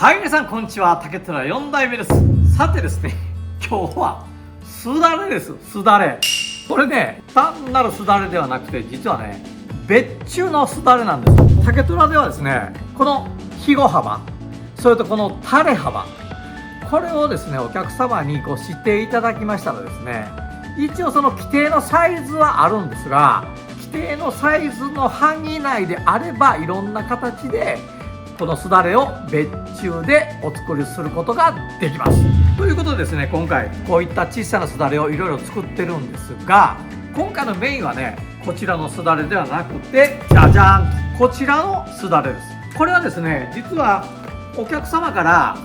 はい、皆さんこんにちは。竹虎4代目です。さてですね、今日はすだれです。すだれ。これね、単なるすだれではなくて、実はね、別注のすだれなんです。竹虎ではですね、このひご幅、それとこの垂れ幅、これをですね、お客様にご指定いただきましたらですね、一応その規定のサイズはあるんですが、規定のサイズの範囲内であれば、いろんな形でこのすだれを別注でお作りすることができます。ということでですね、今回こういった小さなすだれをいろいろ作ってるんですが、今回のメインはね、こちらのすだれではなくて、じゃじゃんとこちらのすだれです。これはですね、実はお客様から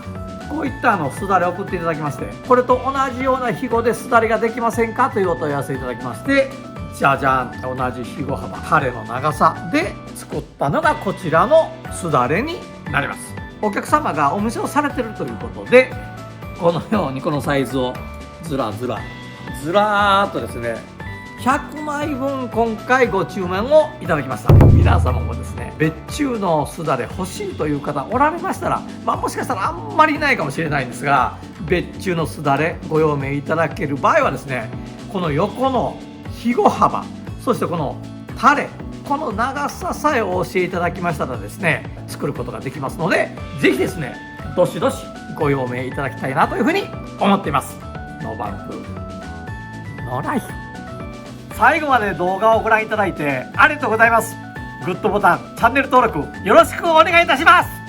こういったすだれを送っていただきまして、これと同じようなひごですだれができませんかというお問い合わせいただきまして、じゃじゃんと同じひご幅、垂れの長さで作ったのがこちらのすだれになります。お客様がお店をされてるということで、このようにこのサイズをずらーっとですね、100枚分今回ご注文をいただきました。皆様もですね、別注のすだれ欲しいという方おられましたら、もしかしたらあんまりいないかもしれないんですが、別注のすだれご用命いただける場合はですね、この横のひご幅、そしてこの垂れ、この長ささえお教えいただきましたらですね、作ることができますので、ぜひですね、どしどしご用命いただきたいなというふうに思っています。ノーバンクノーライフ。最後まで動画をご覧いただいてありがとうございます。グッドボタン、チャンネル登録よろしくお願いいたします。